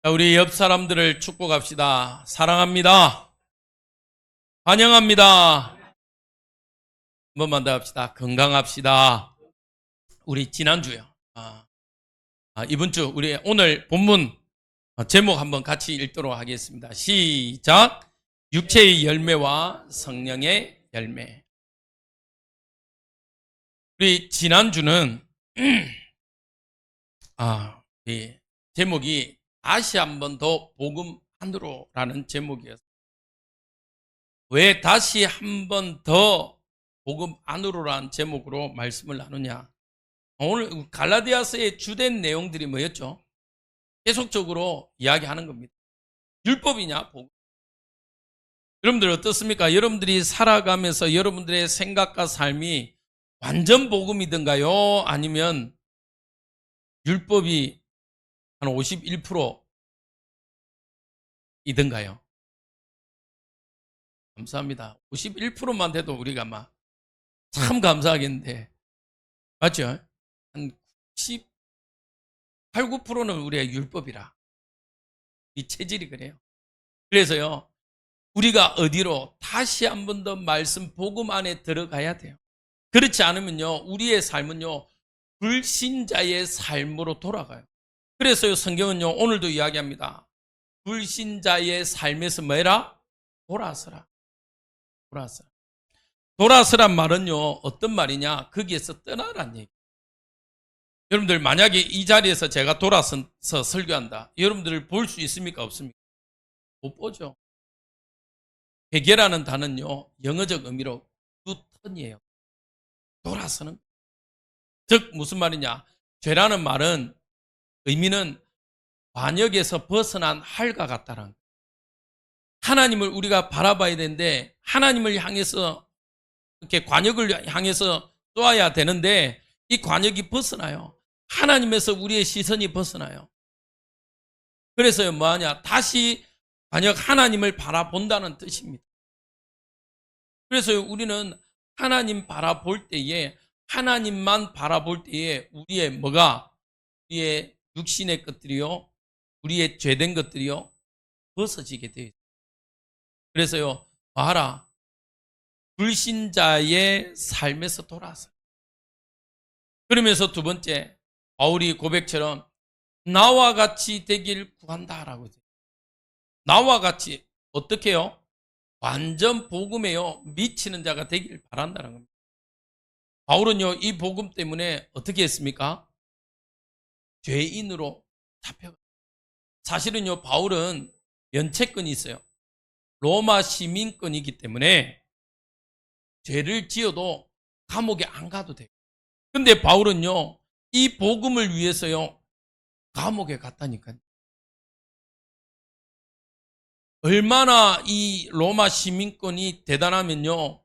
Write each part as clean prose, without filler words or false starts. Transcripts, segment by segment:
자, 우리 옆 사람들을 축복합시다. 사랑합니다. 환영합니다. 한 번만 더 합시다. 건강합시다. 우리 지난주요. 이번 주 우리 오늘 본문 제목 한번 같이 읽도록 하겠습니다. 시작. 육체의 열매와 성령의 열매. 우리 지난주는 이 제목이 다시 한 번 더 복음 안으로라는 제목이었어요. 왜 다시 한 번 더 복음 안으로라는 제목으로 말씀을 나누냐? 오늘 갈라디아서의 주된 내용들이 뭐였죠? 계속적으로 이야기하는 겁니다. 율법이냐, 복음. 여러분들 어떻습니까? 여러분들이 살아가면서 여러분들의 생각과 삶이 완전 복음이든가요? 아니면 율법이 한 51% 이든가요? 감사합니다. 51%만 돼도 우리가 막 참 감사하겠는데, 맞죠? 한 98, 9%는 우리의 율법이라. 이 체질이 그래요. 그래서요, 우리가 어디로 다시 한 번 더 말씀 복음 안에 들어가야 돼요. 그렇지 않으면요, 우리의 삶은요, 불신자의 삶으로 돌아가요. 그래서요, 성경은요, 오늘도 이야기합니다. 불신자의 삶에서 뭐해라? 돌아서라. 돌아서라. 돌아서란 말은요, 어떤 말이냐? 거기에서 떠나란 얘기. 여러분들 만약에 이 자리에서 제가 돌아서 설교한다. 여러분들을 볼 수 있습니까? 없습니까? 못 보죠. 회개라는 단어는요, 영어적 의미로 to turn이에요. 돌아서는. 즉 무슨 말이냐? 죄라는 말은 의미는 관역에서 벗어난 할과 같다는 거예요. 하나님을 우리가 바라봐야 되는데 하나님을 향해서 이렇게 관역을 향해서 쏘아야 되는데 이 관역이 벗어나요. 하나님에서 우리의 시선이 벗어나요. 그래서 뭐하냐? 다시 관역 하나님을 바라본다는 뜻입니다. 그래서 우리는 하나님 바라볼 때에 하나님만 바라볼 때에 우리의 뭐가? 우리의 육신의 것들이요, 우리의 죄된 것들이요 벗어지게 돼요. 그래서요, 봐라. 불신자의 삶에서 돌아서. 그러면서 두 번째, 바울이 고백처럼 나와 같이 되길 구한다라고. 나와 같이 어떻게 해요? 완전 복음에요 미치는 자가 되길 바란다는 겁니다. 바울은요, 이 복음 때문에 어떻게 했습니까? 죄인으로 잡혀갔어요. 사실은요, 바울은 면책권이 있어요. 로마 시민권이기 때문에 죄를 지어도 감옥에 안 가도 돼요. 근데 바울은요, 이 복음을 위해서요, 감옥에 갔다니까요. 얼마나 이 로마 시민권이 대단하면요,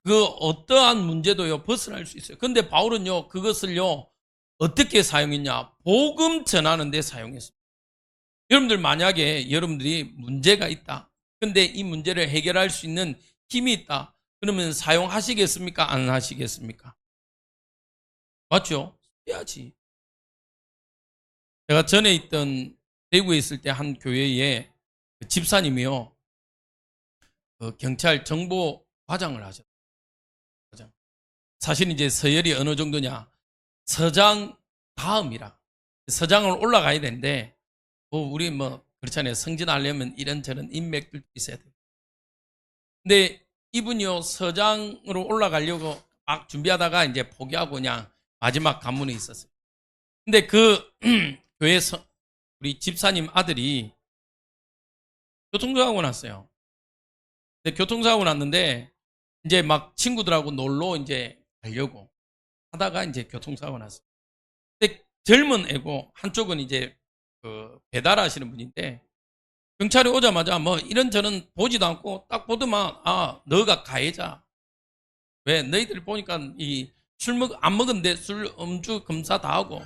그 어떠한 문제도요, 벗어날 수 있어요. 근데 바울은요, 그것을요, 어떻게 사용했냐? 복음 전하는 데 사용했습니다. 여러분들 만약에 여러분들이 문제가 있다. 근데 이 문제를 해결할 수 있는 힘이 있다. 그러면 사용하시겠습니까? 안 하시겠습니까? 맞죠? 해야지. 제가 전에 있던 대구에 있을 때 한 교회에 집사님이요, 경찰 정보 과장을 하셨어요. 사실 이제 서열이 어느 정도냐? 서장 다음이라. 서장을 올라가야 되는데, 우리 그렇잖아요. 승진하려면 이런저런 인맥들도 있어야 돼요. 근데 이분이요, 서장으로 올라가려고 막 준비하다가 이제 포기하고 그냥 마지막 관문에 있었어요. 근데 그 교회 우리 집사님 아들이 교통사고 났어요. 근데 교통사고 났는데 이제 막 친구들하고 놀러 이제 가려고 하다가 이제 교통사고 났어요. 근데 젊은 애고 한쪽은 이제 배달하시는 분인데 경찰이 오자마자 이런저런 보지도 않고 딱 보더만, 너가 가해자. 왜? 너희들 보니까 안 먹은데 술 음주 검사 다 하고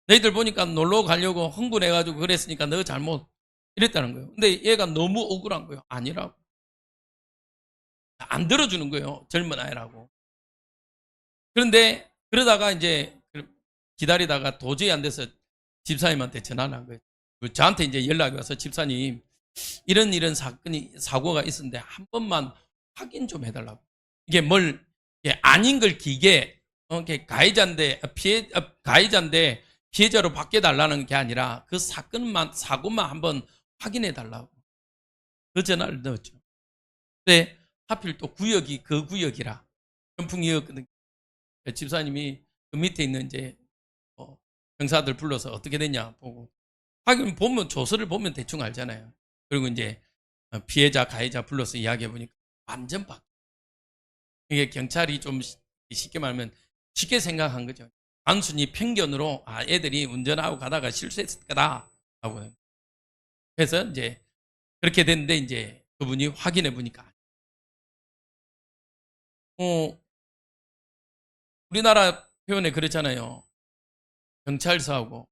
너희들 보니까 놀러 가려고 흥분해가지고 그랬으니까 너 잘못 이랬다는 거예요. 근데 얘가 너무 억울한 거예요. 아니라고. 안 들어주는 거예요. 젊은 아이라고. 그런데 그러다가 이제 기다리다가 도저히 안 돼서 집사님한테 전화를 한 거예요. 저한테 이제 연락이 와서 집사님 이런 사고가 있었는데 한 번만 확인 좀 해달라고. 이게 이게 아닌 걸 기게 이게 가해자인데 피해자로 바뀌어달라는 게 아니라 그 사고만 한번 확인해 달라고 그 전화를 넣었죠. 근데 하필 또 구역이 그 구역이라 현풍이었거든요. 집사님이 그 밑에 있는 이제 형사들 불러서 어떻게 됐냐 보고 하긴 보면 조서를 보면 대충 알잖아요. 그리고 이제 피해자 가해자 불러서 이야기해 보니까 완전 바뀌어. 이게 경찰이 좀 쉽게 말하면 쉽게 생각한 거죠. 단순히 편견으로 애들이 운전하고 가다가 실수했을 거다 하고. 그래서 이제 그렇게 됐는데 이제 그분이 확인해 보니까 우리나라 표현에 그렇잖아요. 경찰서하고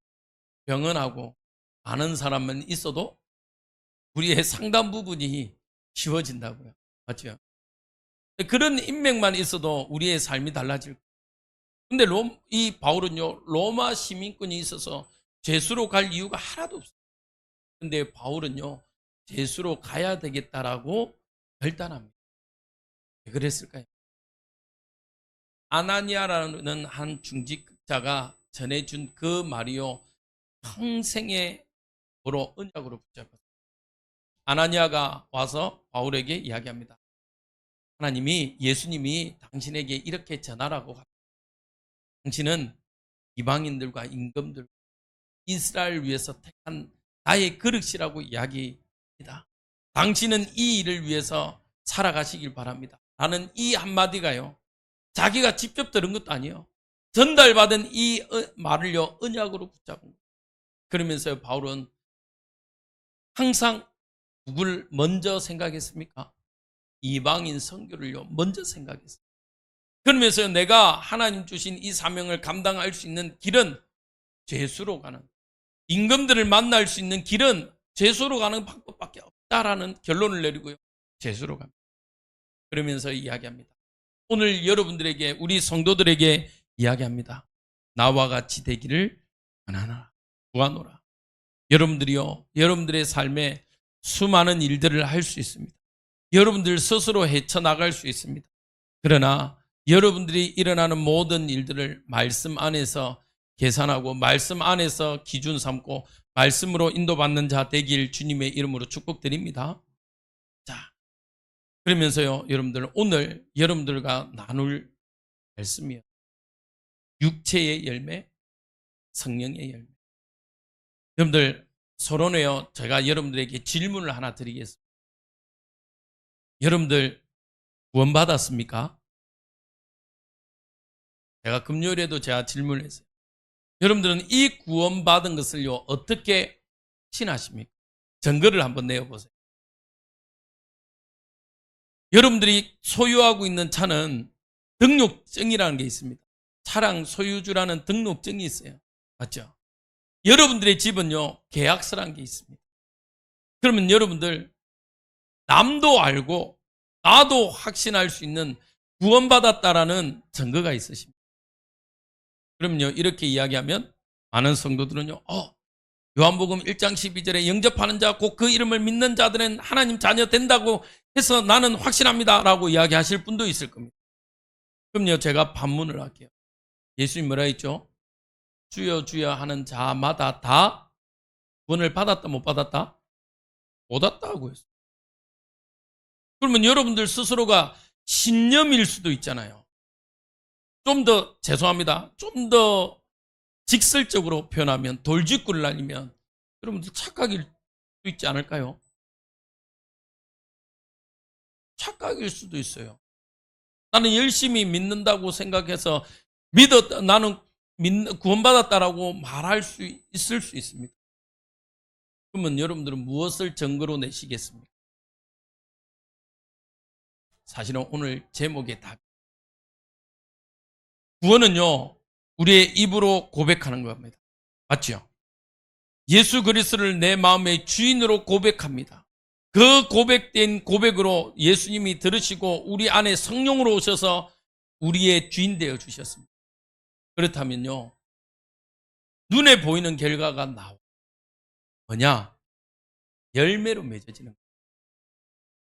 병원하고 아는 사람만 있어도 우리의 상당 부분이 쉬워진다고요. 맞죠? 그런 인맥만 있어도 우리의 삶이 달라질 거예요. 근데 이 바울은요, 로마 시민권이 있어서 죄수로 갈 이유가 하나도 없어요. 근데 바울은요, 죄수로 가야 되겠다라고 결단합니다. 왜 그랬을까요? 아나니아라는 한 중직자가 전해준 그 말이요, 평생의 도로 언약으로 붙잡았어요. 아나니아가 와서 바울에게 이야기합니다. 예수님이 당신에게 이렇게 전하라고 합니다. 당신은 이방인들과 임금들, 이스라엘을 위해서 택한 나의 그릇이라고 이야기합니다. 당신은 이 일을 위해서 살아가시길 바랍니다. 라는 이 한마디가요, 자기가 직접 들은 것도 아니에요. 전달받은 이 말을요, 언약으로 붙잡은 거예요. 그러면서 바울은 항상 누굴 먼저 생각했습니까? 이방인 선교를요, 먼저 생각했어요. 그러면서 내가 하나님 주신 이 사명을 감당할 수 있는 길은 죄수로 가는, 임금들을 만날 수 있는 길은 죄수로 가는 방법밖에 없다라는 결론을 내리고요, 죄수로 갑니다. 그러면서 이야기합니다. 오늘 여러분들에게, 우리 성도들에게 이야기합니다. 나와 같이 되기를 원하노라. 구하노라. 여러분들이요, 여러분들의 삶에 수많은 일들을 할 수 있습니다. 여러분들 스스로 헤쳐나갈 수 있습니다. 그러나 여러분들이 일어나는 모든 일들을 말씀 안에서 계산하고 말씀 안에서 기준 삼고 말씀으로 인도받는 자 되길 주님의 이름으로 축복드립니다. 자, 그러면서요, 여러분들 오늘 여러분들과 나눌 말씀이요, 육체의 열매, 성령의 열매. 여러분들 서론에요, 제가 여러분들에게 질문을 하나 드리겠습니다. 여러분들 구원받았습니까? 제가 금요일에도 제가 질문을 했어요. 여러분들은 이 구원받은 것을요, 어떻게 신하십니까? 증거를 한번 내어보세요. 여러분들이 소유하고 있는 차는 등록증이라는 게 있습니다. 차량 소유주라는 등록증이 있어요. 맞죠? 여러분들의 집은요, 계약서라는 게 있습니다. 그러면 여러분들, 남도 알고 나도 확신할 수 있는 구원받았다라는 증거가 있으십니다. 그럼요, 이렇게 이야기하면 많은 성도들은요, 요한복음 1장 12절에 영접하는 자, 곧 그 이름을 믿는 자들은 하나님 자녀 된다고 해서 나는 확신합니다 라고 이야기하실 분도 있을 겁니다. 그럼요, 제가 반문을 할게요. 예수님 뭐라 했죠? 주여 주여 하는 자마다 다 구원을 받았다 못 받았다? 못 받았다고 했어요. 그러면 여러분들 스스로가 신념일 수도 있잖아요. 좀 더, 죄송합니다, 좀 더 직설적으로 표현하면, 돌직구를 날리면 여러분들 착각일 수도 있지 않을까요? 착각일 수도 있어요. 나는 열심히 믿는다고 생각해서 나는 구원받았다라고 말할 수 있을 수 있습니다. 그러면 여러분들은 무엇을 증거로 내시겠습니까? 사실은 오늘 제목의 답, 구원은요, 우리의 입으로 고백하는 겁니다. 맞죠? 예수 그리스도를 내 마음의 주인으로 고백합니다. 그 고백된 고백으로 예수님이 들으시고 우리 안에 성령으로 오셔서 우리의 주인 되어 주셨습니다. 그렇다면요, 눈에 보이는 결과가 나와. 뭐냐? 열매로 맺어지는 거예요.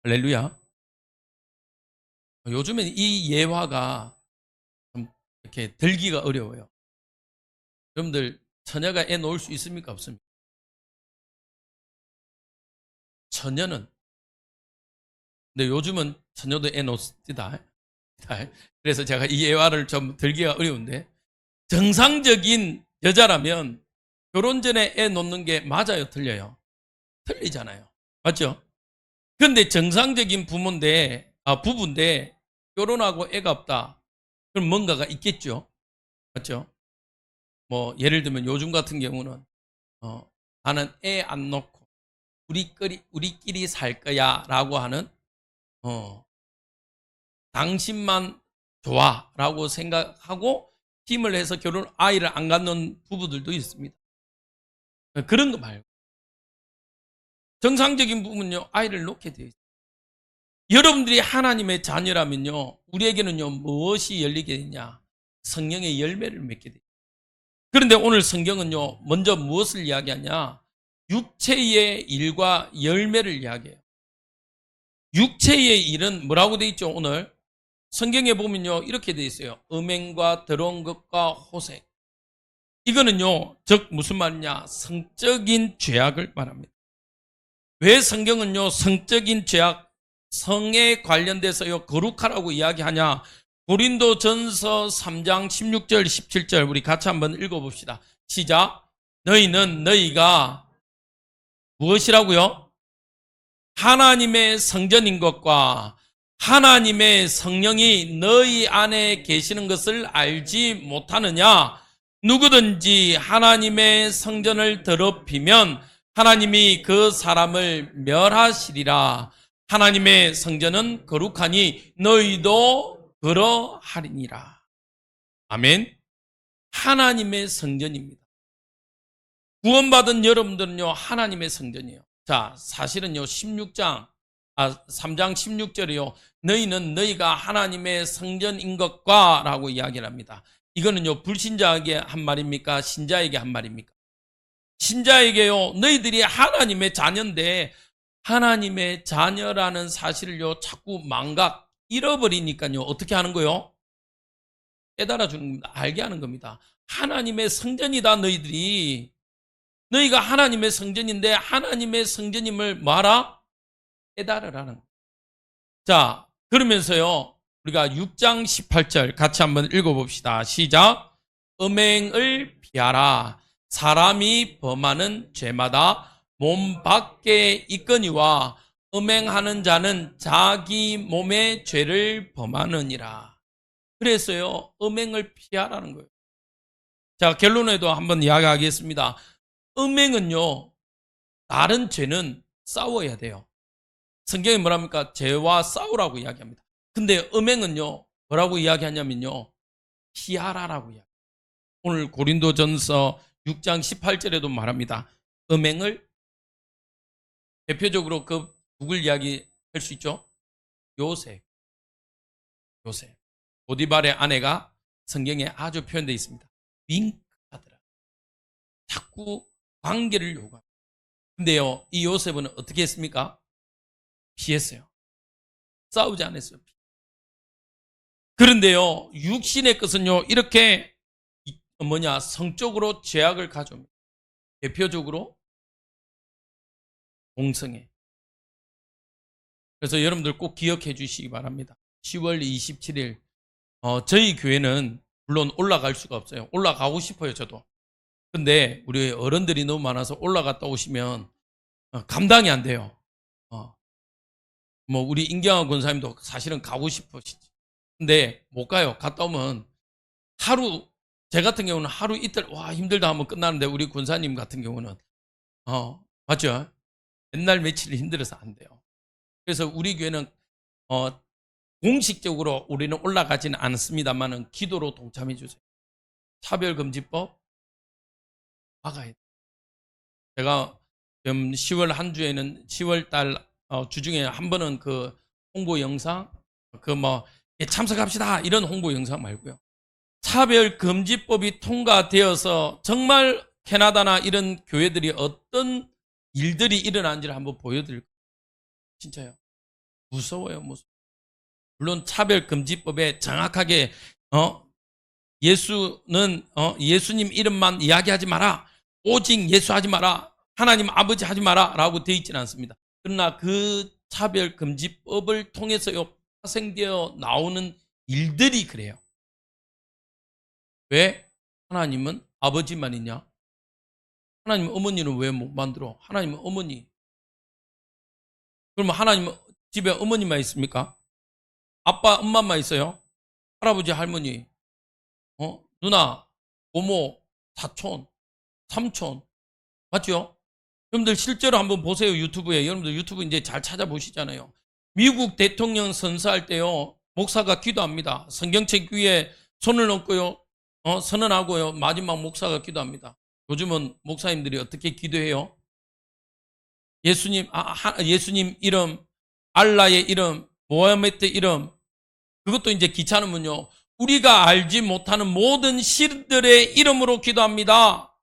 할렐루야. 요즘엔 이 예화가 좀 이렇게 들기가 어려워요. 여러분들 처녀가 애 놓을 수 있습니까? 없습니까? 처녀는, 근데 요즘은 처녀도 애 놓습니다. 그래서 제가 이 예화를 좀 들기가 어려운데, 정상적인 여자라면 결혼 전에 애 놓는 게 맞아요, 틀려요? 틀리잖아요. 맞죠? 그런데 정상적인 부부인데 결혼하고 애가 없다. 그럼 뭔가가 있겠죠. 맞죠? 뭐 예를 들면 요즘 같은 경우는 나는 애 안 놓고 우리끼리 살 거야라고 하는 어, 당신만 좋아라고 생각하고 힘을 해서 아이를 안 갖는 부부들도 있습니다. 그런 거 말고 정상적인 부부는요, 아이를 놓게 되어 있어요. 여러분들이 하나님의 자녀라면요, 우리에게는요, 무엇이 열리게 되냐? 성령의 열매를 맺게 돼요. 그런데 오늘 성경은요, 먼저 무엇을 이야기하냐? 육체의 일과 열매를 이야기해요. 육체의 일은 뭐라고 되어 있죠, 오늘? 성경에 보면요, 이렇게 되어 있어요. 음행과 더러운 것과 호색. 이거는요, 즉 무슨 말이냐? 성적인 죄악을 말합니다. 왜 성경은요, 성적인 죄악, 성에 관련돼서요, 거룩하라고 이야기하냐? 고린도전서 3장 16절, 17절 우리 같이 한번 읽어봅시다. 시작. 너희가 무엇이라고요? 하나님의 성전인 것과 하나님의 성령이 너희 안에 계시는 것을 알지 못하느냐? 누구든지 하나님의 성전을 더럽히면 하나님이 그 사람을 멸하시리라. 하나님의 성전은 거룩하니 너희도 그러하리니라. 아멘. 하나님의 성전입니다. 구원받은 여러분들은요, 하나님의 성전이에요. 자, 사실은요, 3장 16절이요. 너희가 하나님의 성전인 것과 라고 이야기를 합니다. 이거는요, 불신자에게 한 말입니까? 신자에게 한 말입니까? 신자에게요, 너희들이 하나님의 자녀인데, 하나님의 자녀라는 사실을요, 자꾸 잃어버리니까요, 어떻게 하는 거요? 깨달아 주는 겁니다. 알게 하는 겁니다. 하나님의 성전이다, 너희들이. 너희가 하나님의 성전인데, 하나님의 성전임을 뭐하라? 깨달으라는 거예요. 자, 그러면서요, 우리가 6장 18절 같이 한번 읽어봅시다. 시작. 음행을 피하라. 사람이 범하는 죄마다 몸 밖에 있거니와 음행하는 자는 자기 몸의 죄를 범하느니라. 그래서요, 음행을 피하라는 거예요. 자, 결론에도 한번 이야기하겠습니다. 음행은요, 다른 죄는 싸워야 돼요. 성경이 뭐랍니까? 죄와 싸우라고 이야기합니다. 근데 음행은요, 뭐라고 이야기하냐면요, 피하라라고 이야기합니다. 오늘 고린도전서 6장 18절에도 말합니다. 음행을 대표적으로 누굴 이야기할 수 있죠? 요셉. 보디발의 아내가 성경에 아주 표현되어 있습니다. 윙크하더라. 자꾸 관계를 요구합니다. 근데요, 이 요셉은 어떻게 했습니까? 피했어요. 싸우지 않았어요. 그런데요, 육신의 것은요, 이렇게 성적으로 죄악을 가져옵니다. 대표적으로 공성애. 그래서 여러분들 꼭 기억해 주시기 바랍니다. 10월 27일 저희 교회는 물론 올라갈 수가 없어요. 올라가고 싶어요, 저도. 근데 우리 어른들이 너무 많아서 올라갔다 오시면 감당이 안 돼요. 우리 임경환 권사님도 사실은 가고 싶으시지. 근데 못 가요. 갔다 오면 제 같은 경우는 하루 이틀, 와, 힘들다 하면 끝나는데 우리 권사님 같은 경우는, 맞죠? 맨날 며칠 힘들어서 안 돼요. 그래서 우리 교회는, 공식적으로 우리는 올라가지는 않습니다만은 기도로 동참해 주세요. 차별금지법 막아야 돼요. 제가 지금 10월 한 주에는 10월 달 주중에 한 번은 그 홍보 영상, 참석합시다 이런 홍보 영상 말고요. 차별금지법이 통과되어서 정말 캐나다나 이런 교회들이 어떤 일들이 일어난지를 한번 보여드릴 거예요. 진짜요. 무서워요, 무서워. 물론 차별금지법에 정확하게 예수님 이름만 이야기하지 마라. 오직 예수하지 마라. 하나님 아버지 하지 마라. 라고 되어 있지는 않습니다. 그러나 그 차별금지법을 통해서요, 파생되어 나오는 일들이 그래요. 왜? 하나님은 아버지만 있냐? 하나님 어머니는 왜 못 만들어? 하나님은 어머니. 그러면 하나님은 집에 어머니만 있습니까? 아빠, 엄마만 있어요? 할아버지, 할머니, 누나, 고모, 사촌, 삼촌. 맞죠? 여러분들 실제로 한번 보세요. 유튜브에. 여러분들 유튜브 이제 잘 찾아보시잖아요. 미국 대통령 선서할 때요, 목사가 기도합니다. 성경책 위에 손을 얹고요, 선언하고요, 마지막 목사가 기도합니다. 요즘은 목사님들이 어떻게 기도해요? 예수님 이름, 알라의 이름, 모하메드 이름, 그것도 이제 귀찮으면요, 우리가 알지 못하는 모든 신들의 이름으로 기도합니다.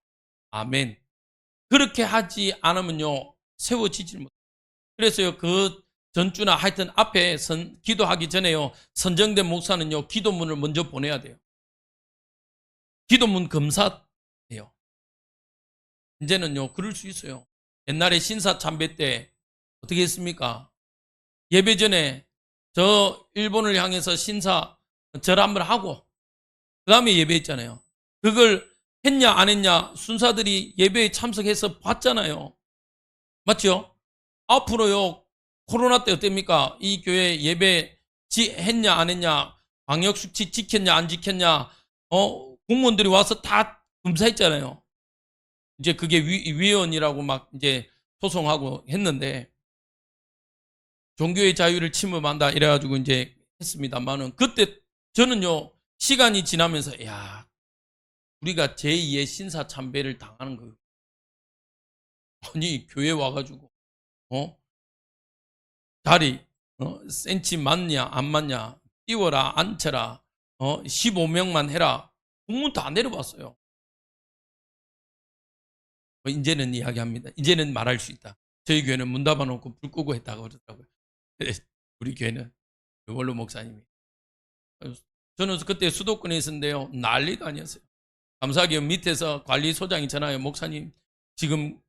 아멘. 그렇게 하지 않으면요, 세워지질 못해요. 그래서요, 그 전주나 하여튼 앞에 기도하기 전에요, 선정된 목사는요, 기도문을 먼저 보내야 돼요. 기도문 검사해요. 이제는요, 그럴 수 있어요. 옛날에 신사참배 때 어떻게 했습니까? 예배 전에 저 일본을 향해서 신사 절함을 하고 그 다음에 예배했잖아요. 그걸 했냐 안 했냐 순사들이 예배에 참석해서 봤잖아요. 맞죠? 앞으로요, 코로나 때 어땠습니까? 이 교회 예배 했냐 안 했냐, 방역수칙 지켰냐 안 지켰냐, 공무원들이 와서 다 검사했잖아요. 이제 그게 위헌이라고 막 이제 소송하고 했는데, 종교의 자유를 침범한다 이래가지고 이제 했습니다만은, 그때 저는요, 시간이 지나면서, 야, 우리가 제2의 신사참배를 당하는 거예요. 아니, 교회 와가지고, 다리, 센치 맞냐, 안 맞냐, 띄워라, 앉혀라, 15명만 해라. 공문 다 내려봤어요. 이제는 이야기합니다. 이제는 말할 수 있다. 저희 교회는 문 닫아놓고 불 끄고 했다고 그러더라고요. 우리 교회는 원로 목사님이. 저는 그때 수도권에 있었는데요, 난리도 아니었어요. 감사하게 밑에서 관리소장이 전화해요. 목사님, 지금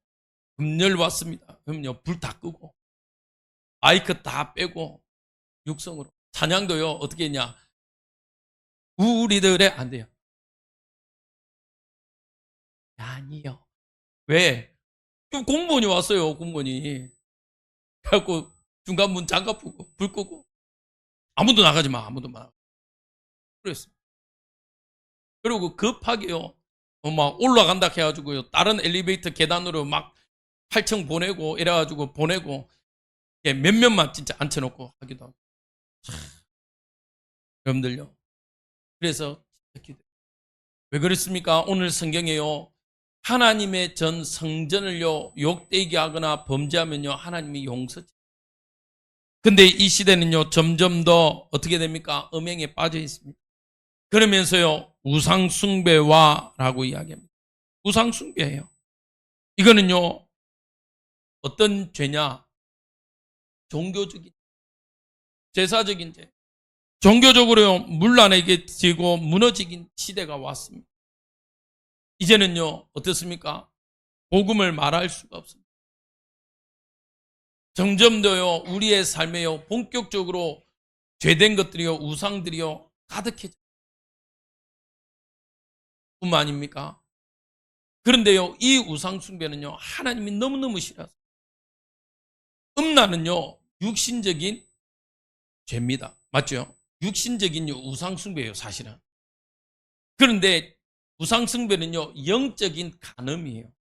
금열 왔습니다. 그럼요, 불 다 끄고 마이크 다 빼고 육성으로 찬양도요, 어떻게 했냐, 우리들의 안 돼요. 아니요. 왜? 공무원이 왔어요. 공무원이. 그래갖고 중간 문 잠가 푸고 불 끄고 아무도 나가지 마. 아무도 마. 그랬어요. 그리고 급하게요, 막 올라간다 해가지고요, 다른 엘리베이터 계단으로 막 8층 보내고 이래가지고 보내고, 몇몇만 진짜 앉혀놓고 하기도 하고. 여러분들요, 그래서 왜 그랬습니까? 오늘 성경에요, 하나님의 전 성전을요 욕되게 하거나 범죄하면요, 하나님이 용서지. 근데 이 시대는요, 점점 더 어떻게 됩니까? 음행에 빠져 있습니다. 그러면서요, 우상숭배와라고 이야기합니다. 우상숭배예요. 이거는요, 어떤 죄냐? 종교적인, 제사적인 죄. 종교적으로요, 문란하게 지고 무너지긴 시대가 왔습니다. 이제는요, 어떻습니까? 복음을 말할 수가 없습니다. 점점 더요, 우리의 삶에요, 본격적으로 죄된 것들이요, 우상들이요, 가득해져. 뿐만 아닙니까? 그런데요, 이 우상숭배는요, 하나님이 너무너무 싫어서. 음란은요, 육신적인 죄입니다. 맞죠? 육신적인 우상숭배예요, 사실은. 그런데 우상숭배는요, 영적인 간음이에요.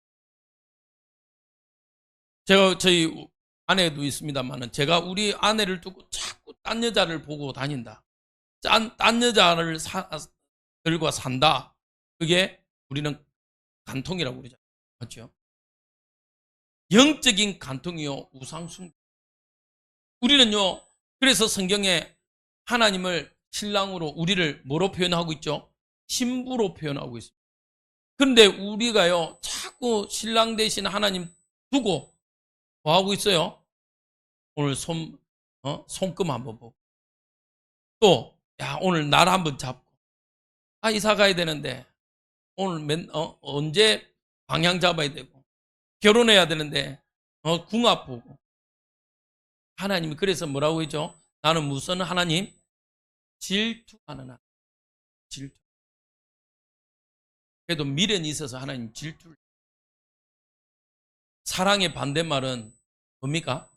제가 저희 아내도 있습니다만은, 제가 우리 아내를 두고 자꾸 딴 여자를 보고 다닌다, 딴 여자를 들과 산다, 그게 우리는 간통이라고 그러죠. 맞죠? 영적인 간통이요, 우상숭배. 우리는요, 그래서 성경에 하나님을 신랑으로, 우리를 뭐로 표현하고 있죠? 신부로 표현하고 있습니다. 그런데 우리가요, 자꾸 신랑 대신 하나님 두고 뭐 하고 있어요? 오늘 손금 한번 보고. 또, 야, 오늘 날 한번 잡고. 아, 이사 가야 되는데, 오늘 언제 방향 잡아야 되고. 결혼해야 되는데, 궁합 보고. 하나님이 그래서 뭐라고 했죠? 나는 무슨 하나님? 질투하는 하나님. 질투. 그래도 미련이 있어서 하나님 질투를. 사랑의 반대말은 뭡니까?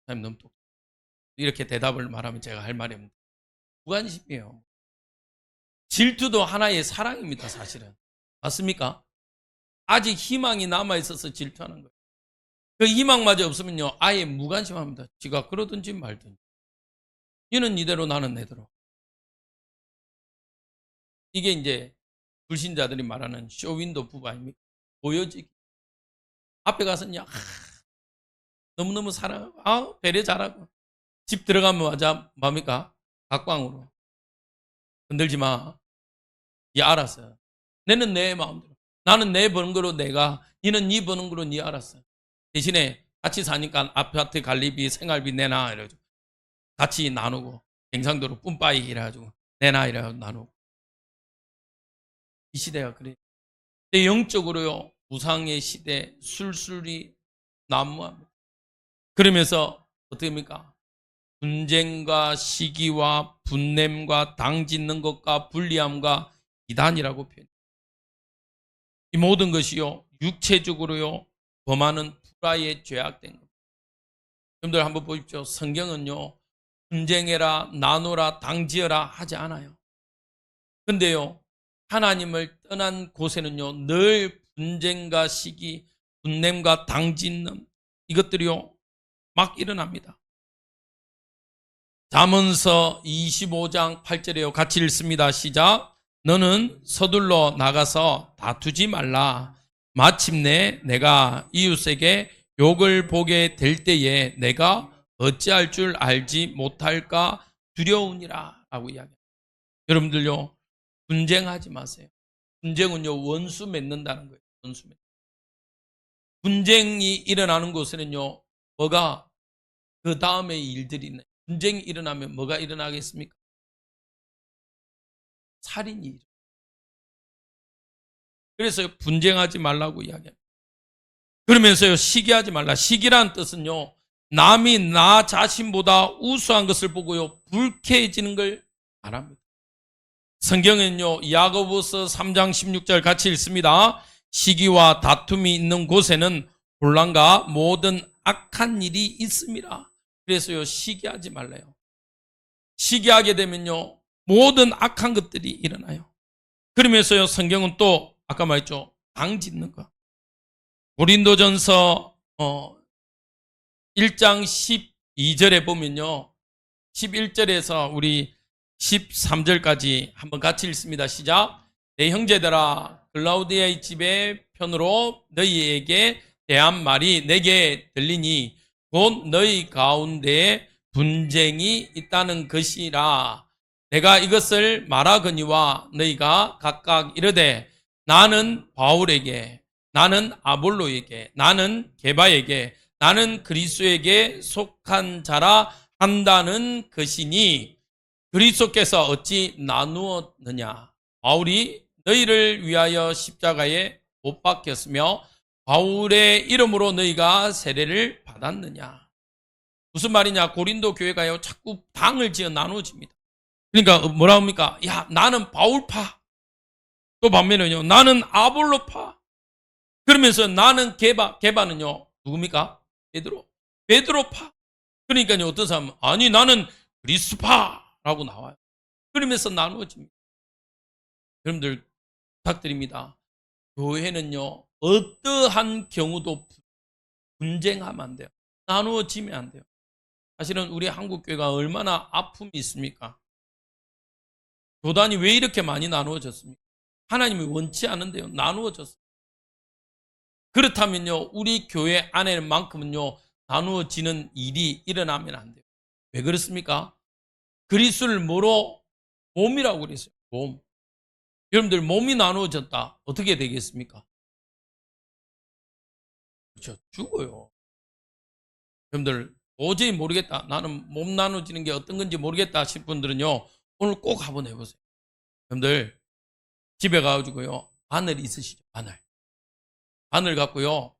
하나님 너무 이렇게 대답을 말하면 제가 할 말이 없는데. 무관심이에요. 질투도 하나의 사랑입니다, 사실은. 맞습니까? 아직 희망이 남아있어서 질투하는 거예요. 그 희망마저 없으면요, 아예 무관심합니다. 지가 그러든지 말든지. 이는 이대로 나는 내대로. 이게 이제 불신자들이 말하는 쇼윈도 부부 아닙니까? 보여지기. 앞에 가서는요, 너무너무 사랑하고, 배려 잘하고. 집 들어가면 맞아, 뭡니까? 각광으로. 건들지 마. 이 알았어. 내는 내 마음대로. 나는 내 버는 거로 내가, 니는 니 버는 거로 니 알았어. 대신에 같이 사니까 아파트 관리비, 생활비 내놔. 이래가지고. 같이 나누고. 경상도로 뿜빠이 이래가지고. 내놔 이래가지고 나누고. 이 시대가 그래. 영적으로요, 우상의 시대, 술술이 난무합니다. 그러면서 어떻게 합니까? 분쟁과 시기와 분냄과 당짓는 것과 불리함과 이단이라고 표현합니다. 이 모든 것이요, 육체적으로요, 범하는 불화에 죄악된 겁니다. 여러분들 한번 보십시오. 성경은요, 분쟁해라, 나누라, 당지어라 하지 않아요. 근데요, 하나님을 떠난 곳에는요, 늘 분쟁과 시기, 분냄과 당짓는 이것들이요, 막 일어납니다. 잠언서 25장 8절에요. 같이 읽습니다. 시작. 너는 서둘러 나가서 다투지 말라. 마침내 내가 이웃에게 욕을 보게 될 때에 내가 어찌할 줄 알지 못할까 두려우니라 라고 이야기합니다. 여러분들요, 분쟁하지 마세요. 분쟁은요, 원수 맺는다는 거예요. 원수 맺는. 분쟁이 일어나는 곳에는요, 뭐가 그 다음에 일들이 있네. 분쟁이 일어나면 뭐가 일어나겠습니까? 살인이 일어나요. 그래서 분쟁하지 말라고 이야기합니다. 그러면서요, 시기하지 말라. 시기란 뜻은요, 남이 나 자신보다 우수한 것을 보고요, 불쾌해지는 걸 말합니다. 성경은요, 야고보서 3장 16절 같이 읽습니다. 시기와 다툼이 있는 곳에는 혼란과 모든 악한 일이 있습니다. 그래서요, 시기하지 말래요. 시기하게 되면요, 모든 악한 것들이 일어나요. 그러면서요, 성경은 또 아까 말했죠, 당짓는 거. 고린도전서 1장 12절에 보면요, 11절에서 우리 13절까지 한번 같이 읽습니다. 시작. 내 형제들아, 글라우디아의 집의 편으로 너희에게 대한 말이 내게 들리니 곧 너희 가운데 분쟁이 있다는 것이라. 내가 이것을 말하거니와 너희가 각각 이르되 나는 바울에게, 나는 아볼로에게, 나는 게바에게, 나는 그리스도에게 속한 자라 한다는 것이니 그리스도께서 어찌 나누었느냐. 바울이 너희를 위하여 십자가에 못 박혔으며 바울의 이름으로 너희가 세례를 받았느냐. 무슨 말이냐. 고린도 교회가요, 자꾸 당을 지어 나누어집니다. 그러니까 뭐라 합니까? 야, 나는 바울파. 또 반면에요, 나는 아볼로파. 그러면서 나는 게바는요, 누굽니까? 베드로파. 그러니까요, 어떤 사람은 아니 나는 그리스도파라고 나와요. 그러면서 나누어집니다. 여러분들 부탁드립니다. 교회는요, 어떠한 경우도 분쟁하면 안 돼요. 나누어지면 안 돼요. 사실은 우리 한국교회가 얼마나 아픔이 있습니까? 교단이 왜 이렇게 많이 나누어졌습니까? 하나님이 원치 않은데요, 나누어졌어요. 그렇다면요, 우리 교회 안에만큼은요, 나누어지는 일이 일어나면 안 돼요. 왜 그렇습니까? 그리스도를 뭐로? 몸이라고 그랬어요. 몸. 여러분들 몸이 나누어졌다. 어떻게 되겠습니까? 그렇죠. 죽어요. 여러분들 도저히 모르겠다. 나는 몸 나눠지는 게 어떤 건지 모르겠다 하실 분들은요. 오늘 꼭 한번 해보세요. 여러분들 집에 가가지고요. 바늘 있으시죠? 바늘. 바늘 갖고요.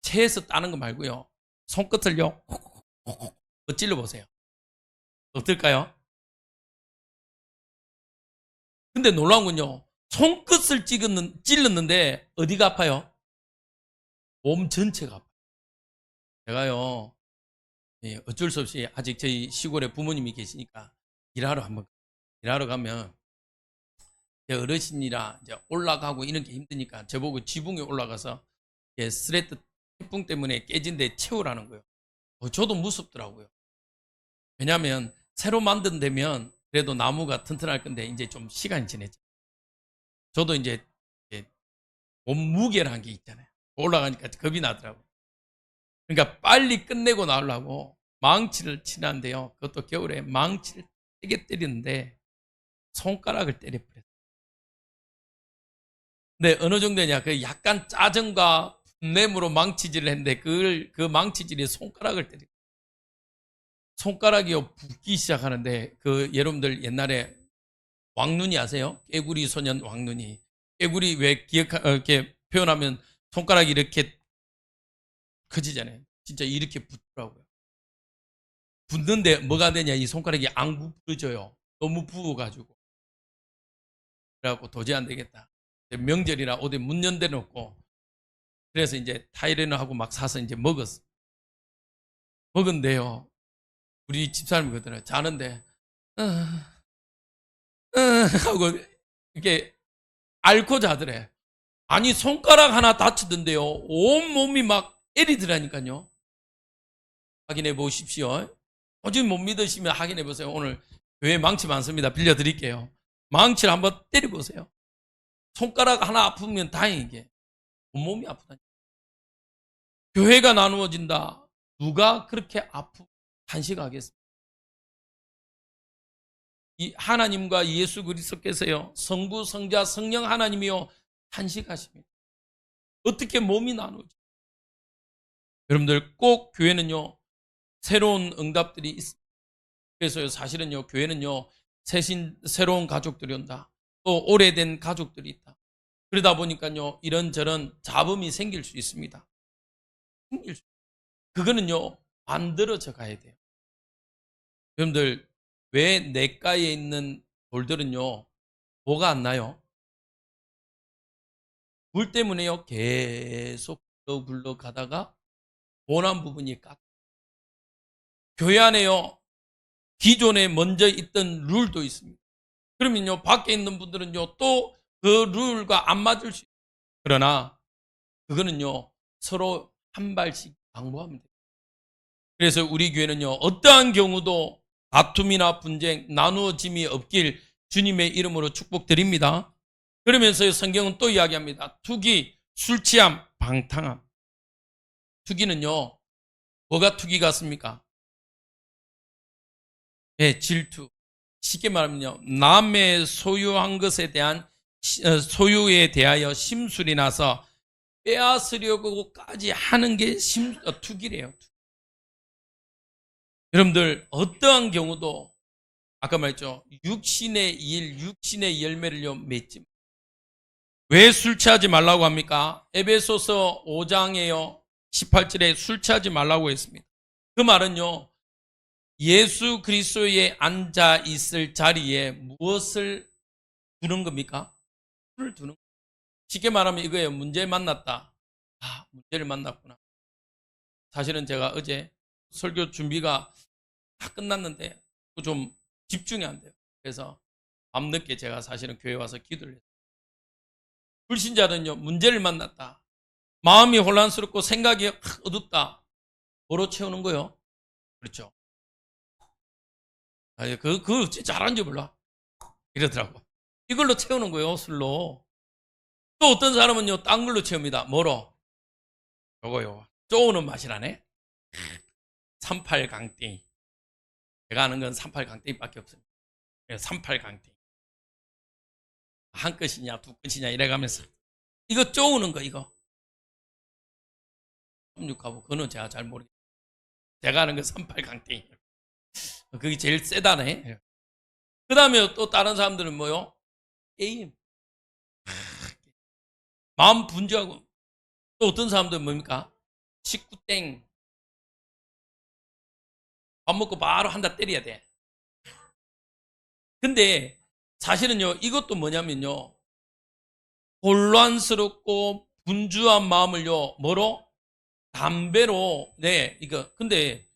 체에서 따는 거 말고요. 손끝을요. 콕콕콕콕 찔러보세요. 어떨까요? 근데 놀라운 건요. 손끝을 찔렀는데 어디가 아파요? 몸 전체가 아파요. 제가요. 예, 어쩔 수 없이 아직 저희 시골에 부모님이 계시니까 일하러 가면 제 어르신이라 이제 올라가고 이런 게 힘드니까 저보고 지붕에 올라가서 스레트 태풍 때문에 깨진 데 채우라는 거예요. 저도 무섭더라고요. 왜냐하면 새로 만든 데면 그래도 나무가 튼튼할 건데 이제 좀 시간이 지났죠. 저도 이제 몸무게라는 게 있잖아요. 올라가니까 겁이 나더라고요. 그러니까 빨리 끝내고 나오려고 망치를 치는데요. 그것도 겨울에 망치를 세게 때리는데 손가락을 때려버렸어요. 근데 어느 정도냐, 그 약간 짜증과 분냄으로 망치질을 했는데 그 망치질이 손가락을 때리고 손가락이요 붓기 시작하는데 그 여러분들 옛날에 왕눈이 아세요? 깨구리 소년 왕눈이. 깨구리 왜 이렇게 표현하면 손가락이 이렇게 커지잖아요. 진짜 이렇게 붓더라고요. 붓는데 뭐가 되냐, 이 손가락이 안 부러져요. 너무 부어가지고. 그래갖고 도저히 안 되겠다. 명절이라 어디 문 연대 놓고 그래서 이제 타이레놀하고 막 사서 이제 먹었어. 먹은데요. 우리 집사람이 그러더라고요. 자는데 하고 이렇게 앓고 자더래. 아니 손가락 하나 다치던데요. 온 몸이 막 애리더라니까요. 확인해 보십시오. 도저히 못 믿으시면 확인해 보세요. 오늘 교회 망치 많습니다. 빌려드릴게요. 망치를 한번 때려보세요. 손가락 하나 아프면 다행이게 온몸이 아프다니. 교회가 나누어진다. 누가 그렇게 탄식하겠습니까? 이 하나님과 예수 그리스도께서요, 성부, 성자, 성령 하나님이요, 탄식하십니다. 어떻게 몸이 나누지? 여러분들 꼭 교회는요, 새로운 응답들이 있습니다. 그래서요, 사실은요, 교회는요, 새로운 가족들이 온다. 또 오래된 가족들이 있다. 그러다 보니까요, 이런저런 잡음이 생길 수 있습니다. 그거는요, 만들어져 가야 돼요. 여러분들, 왜 냇가에 있는 돌들은요, 뭐가 안 나요? 물 때문에요, 계속 굴러 가다가 원한 부분이 교회 안에요, 기존에 먼저 있던 룰도 있습니다. 그러면요, 밖에 있는 분들은요, 또 그 룰과 안 맞을 수 있어요. 그러나, 그거는요, 서로 한 발씩 양보하면 돼요. 그래서 우리 교회는요, 어떠한 경우도 다툼이나 분쟁, 나누어짐이 없길 주님의 이름으로 축복드립니다. 그러면서 성경은 또 이야기합니다. 투기, 술 취함, 방탕함. 투기는요, 뭐가 투기 같습니까? 네, 질투. 쉽게 말하면요, 남의 소유한 것에 대한 소유에 대하여 심술이 나서 빼앗으려고까지 하는 게 투기래요. 여러분들 어떠한 경우도 아까 말했죠. 육신의 일, 육신의 열매를요 맺지. 왜 술 취하지 말라고 합니까? 에베소서 5장에요 18절에 술 취하지 말라고 했습니다. 그 말은요, 예수 그리스도에 앉아 있을 자리에 무엇을 두는 겁니까? 술을 두는 겁니다. 쉽게 말하면 이거예요. 문제 만났다. 문제를 만났구나. 사실은 제가 어제 설교 준비가 다 끝났는데 좀 집중이 안 돼요. 그래서 밤늦게 제가 사실은 교회 와서 기도를 했어요. 불신자는요, 문제를 만났다. 마음이 혼란스럽고 생각이 어둡다. 뭐로 채우는 거요? 그렇죠. 그거 어찌 잘하는지 몰라. 이러더라고. 이걸로 채우는 거예요, 술로. 또 어떤 사람은요, 딴 걸로 채웁니다. 뭐로? 요거요. 쪼우는 맛이라네. 38강땡이. 제가 아는 건 38강땡이밖에 없습니다. 38강땡이. 한 끝이냐, 두 끝이냐, 이래가면서. 이거 쪼우는 거, 이거. 36하고 그거는 제가 잘 모르겠어요. 제가 아는 건 38 강땡이. 그게 제일 세다네. 그 다음에 또 다른 사람들은 뭐요? 게임. 마음 분주하고. 또 어떤 사람들은 뭡니까? 식구 땡. 밥 먹고 바로 한 대 때려야 돼. 근데 사실은요, 이것도 뭐냐면요, 혼란스럽고 분주한 마음을요, 뭐로? 담배로, 네, 이거. 근데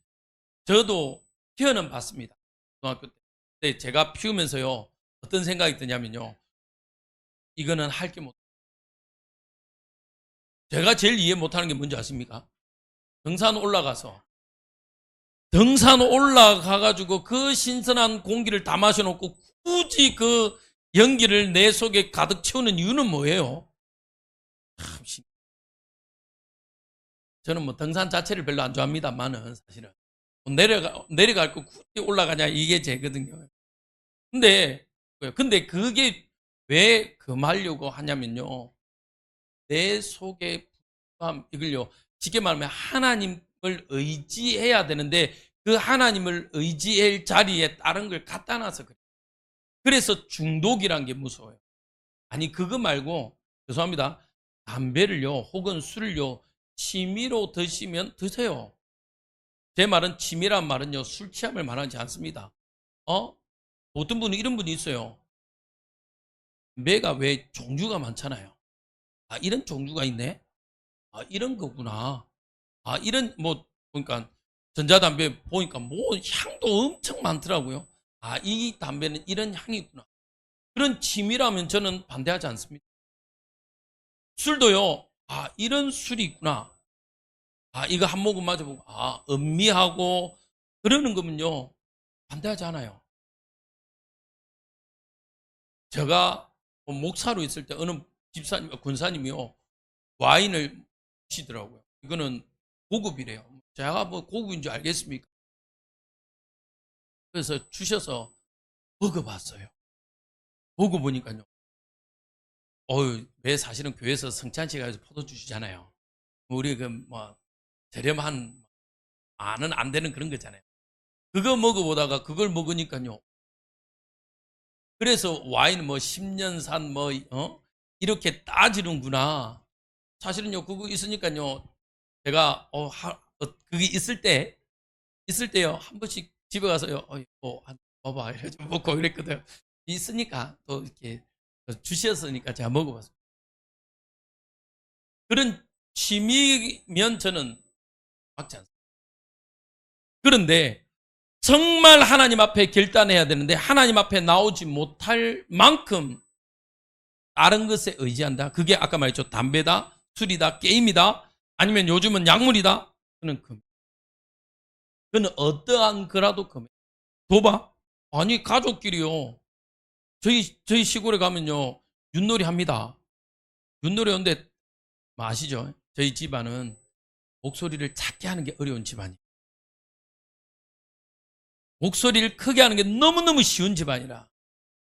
저도 피워는 봤습니다. 중학교 때. 근데 제가 피우면서요, 어떤 생각이 드냐면요, 이거는 할 게 못. 제가 제일 이해 못하는 게 뭔지 아십니까? 등산 올라가가지고 그 신선한 공기를 다 마셔놓고 굳이 그 연기를 내 속에 가득 채우는 이유는 뭐예요? 참, 저는 뭐 등산 자체를 별로 안 좋아합니다만은 사실은. 내려갈 거 굳이 올라가냐 이게 제거든요. 근데 그게 왜 금하려고 하냐면요. 내 속에 이걸요. 쉽게 말하면 하나님을 의지해야 되는데 그 하나님을 의지할 자리에 다른 걸 갖다 놔서 그래요. 그래서 중독이란 게 무서워요. 아니 그거 말고 죄송합니다. 담배를요 혹은 술을요 취미로 드시면 드세요. 제 말은 취미란 말은요 술 취함을 말하지 않습니다. 어떤 분은 이런 분이 있어요. 담배가 왜 종류가 많잖아요. 아 이런 종류가 있네. 아 이런 거구나. 아 이런 뭐 그러니까 전자담배 보니까 뭐 향도 엄청 많더라고요. 아 이 담배는 이런 향이 있구나. 그런 취미라면 저는 반대하지 않습니다. 술도요. 아 이런 술이 있구나. 아 이거 한 모금 마셔보고 아 음미하고 그러는 거면요. 반대하지 않아요. 제가 목사로 있을 때 어느 집사님, 권사님이요. 와인을 주시더라고요. 이거는 고급이래요. 제가 뭐 고급인 줄 알겠습니까? 그래서 주셔서 먹어봤어요. 먹어보니까요. 왜 사실은 교회에서 성찬식 가서 포도 주시잖아요. 우리 그 뭐 저렴한 만은 안 되는 그런 거잖아요. 그거 먹어보다가 그걸 먹으니까요. 그래서 와인 뭐 10년 산 뭐 이렇게 따지는구나. 사실은요 그거 있으니까요. 제가 그게 있을 때요 한 번씩 집에 가서요 한 봐봐 이래가지고 먹고 이랬거든요. 있으니까 또 이렇게 주셨으니까 제가 먹어봤어요. 그런 취미면 저는 막지 않습니다. 그런데 정말 하나님 앞에 결단해야 되는데 하나님 앞에 나오지 못할 만큼 다른 것에 의지한다. 그게 아까 말했죠. 담배다, 술이다, 게임이다, 아니면 요즘은 약물이다. 그는 어떠한 거라도 금해. 도박? 아니 가족끼리요. 저희 시골에 가면요 윷놀이 합니다. 윷놀이 하는데 뭐 아시죠? 저희 집안은 목소리를 작게 하는 게 어려운 집안이에요. 목소리를 크게 하는 게 너무너무 쉬운 집안이라.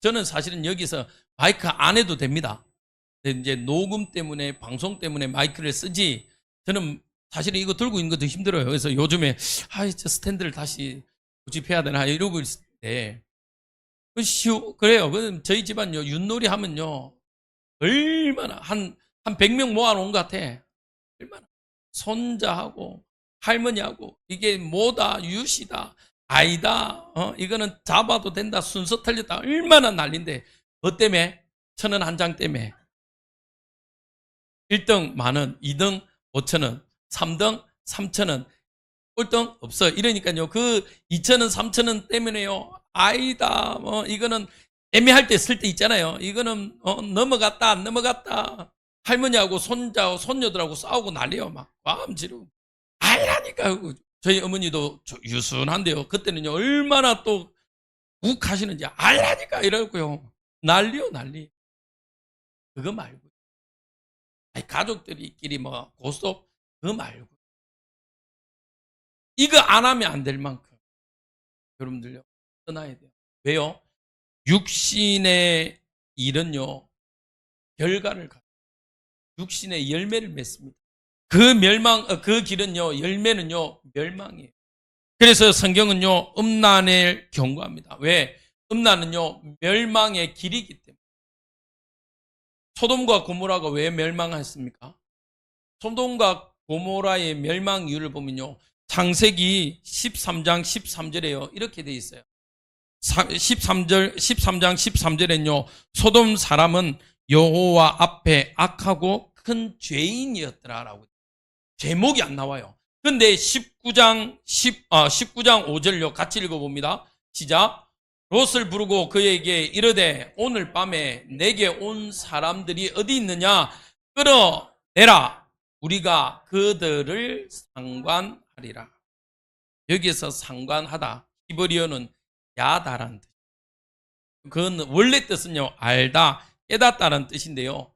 저는 사실은 여기서 마이크 안 해도 됩니다. 근데 이제 녹음 때문에 방송 때문에 마이크를 쓰지. 저는 사실은 이거 들고 있는 것도 힘들어요. 그래서 요즘에 저 스탠드를 다시 고집해야 되나 이러고 있을 때 그래요. 저희 집안요 윷놀이 하면요 얼마나 한 100명 모아놓은 것 같아. 얼마나 손자하고 할머니하고 이게 뭐다 유시다 아이다 이거는 잡아도 된다 순서 틀렸다 얼마나 난린데 뭐 때문에 1,000원 한 장 때문에 1등 만원 2등 5,000원 3등 3,000원 꼴등 없어 이러니까요 그 2,000원 3,000원 때문에요 아이다 이거는 애매할 때 쓸 때 있잖아요 이거는 넘어갔다 안 넘어갔다 할머니하고 손자하고 손녀들하고 싸우고 난리요 막 마음지르고 아이라니까요 저희 어머니도 유순한데요 그때는요 얼마나 또 욱하시는지 알라니까 이러고요 난리요 난리 그거 말고 아니, 가족들끼리 뭐 고스톱 그거 말고 이거 안 하면 안 될 만큼 여러분들요 떠나야 돼요 왜요? 육신의 일은요 결과를 육신의 열매를 맺습니다 그 길은요, 열매는요, 멸망이에요. 그래서 성경은요, 음란을 경고합니다. 왜? 음란은요, 멸망의 길이기 때문에. 소돔과 고모라가 왜 멸망했습니까? 소돔과 고모라의 멸망 이유를 보면요, 창세기 13장 13절에요, 이렇게 돼 있어요. 13장 13절에는요, 소돔 사람은 여호와 앞에 악하고 큰 죄인이었더라라고. 제목이 안 나와요. 근데 19장 5절요, 같이 읽어봅니다. 시작. 롯을 부르고 그에게 이르되 오늘 밤에 내게 온 사람들이 어디 있느냐 끌어내라. 우리가 그들을 상관하리라. 여기에서 상관하다, 히브리어는 야다란 뜻. 그건 원래 뜻은요, 알다, 깨닫다는 뜻인데요.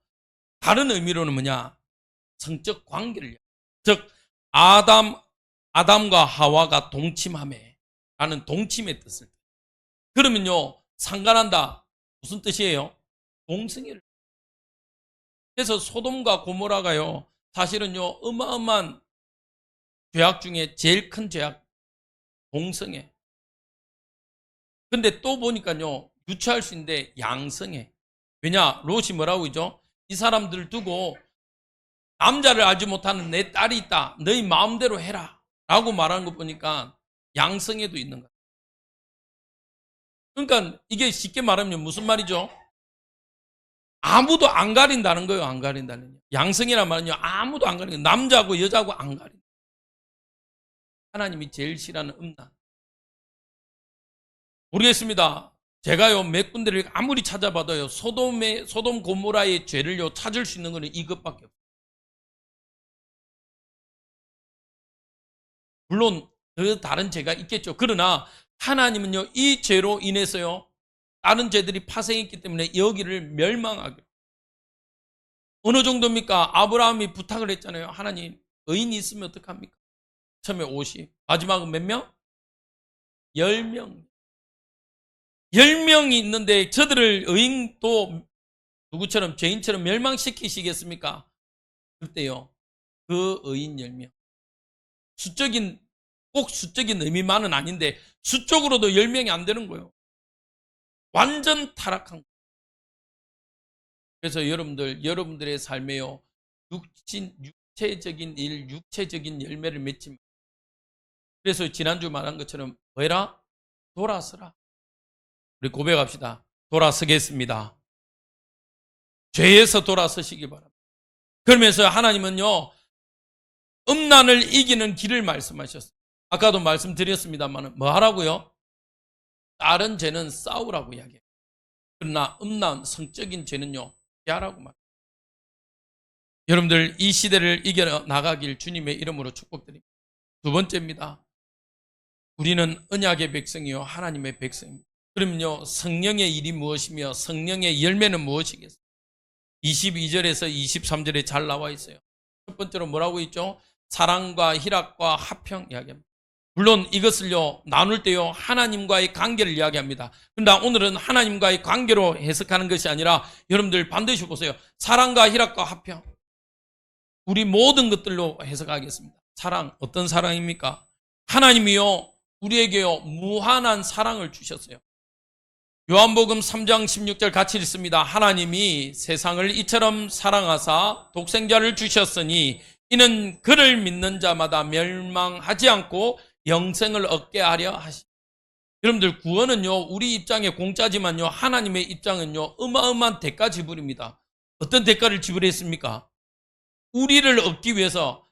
다른 의미로는 뭐냐? 성적 관계를, 즉 아담과 하와가 동침함에 라는 동침의 뜻을. 그러면요, 상관한다 무슨 뜻이에요? 동성애를. 그래서 소돔과 고모라가요, 사실은요, 어마어마한 죄악 중에 제일 큰 죄악, 동성애. 근데 또 보니까요, 유추할 수 있는데 양성애. 왜냐? 롯이 뭐라고 하죠? 이 사람들 두고 남자를 알지 못하는 내 딸이 있다, 너희 마음대로 해라 라고 말하는 거 보니까 양성애도 있는 거예요. 그러니까 이게 쉽게 말하면 무슨 말이죠? 아무도 안 가린다는 거예요. 안 가린다는 거예요. 양성이란 말은요, 아무도 안 가리는 거예요. 남자고 여자고 안 가린다. 하나님이 제일 싫어하는 음란. 모르겠습니다. 제가요, 몇 군데를 아무리 찾아봐도요, 소돔 고모라의 죄를요, 찾을 수 있는 거는 이것밖에 없어요. 물론 그 다른 죄가 있겠죠. 그러나 하나님은요, 이 죄로 인해서요, 다른 죄들이 파생했기 때문에 여기를 멸망하게. 어느 정도입니까? 아브라함이 부탁을 했잖아요. 하나님, 의인이 있으면 어떡합니까? 처음에 50, 마지막은 몇 명? 10명. 10명이 있는데 저들을 의인도 누구처럼, 죄인처럼 멸망시키시겠습니까? 그때요, 그 의인 10명. 꼭 수적인 의미만은 아닌데 수적으로도 10명이 안 되는 거예요. 완전 타락한 거예요. 그래서 여러분들의 삶에요, 육체적인 일, 육체적인 열매를 맺지 마. 그래서 지난주 말한 것처럼 뭐해라? 돌아서라. 우리 고백합시다. 돌아서겠습니다. 죄에서 돌아서시기 바랍니다. 그러면서 하나님은요, 음란을 이기는 길을 말씀하셨어요. 아까도 말씀드렸습니다만 뭐 하라고요? 다른 죄는 싸우라고 이야기해요. 그러나 음란, 성적인 죄는요, 피하라고 말해요. 여러분들 이 시대를 이겨나가길 주님의 이름으로 축복드립니다. 두 번째입니다. 우리는 언약의 백성이요, 하나님의 백성입니다. 그러면요, 성령의 일이 무엇이며 성령의 열매는 무엇이겠어요? 22절에서 23절에 잘 나와 있어요. 첫 번째로 뭐라고 있죠? 사랑과 희락과 화평 이야기합니다. 물론 이것을요, 나눌 때요, 하나님과의 관계를 이야기합니다. 그러나 오늘은 하나님과의 관계로 해석하는 것이 아니라 여러분들 반드시 보세요. 사랑과 희락과 화평. 우리 모든 것들로 해석하겠습니다. 사랑, 어떤 사랑입니까? 하나님이요, 우리에게요, 무한한 사랑을 주셨어요. 요한복음 3장 16절 같이 읽습니다. 하나님이 세상을 이처럼 사랑하사 독생자를 주셨으니 이는 그를 믿는 자마다 멸망하지 않고 영생을 얻게 하려 하시. 여러분들, 구원은요, 우리 입장에 공짜지만요, 하나님의 입장은요, 어마어마한 대가 지불입니다. 어떤 대가를 지불했습니까? 우리를 얻기 위해서,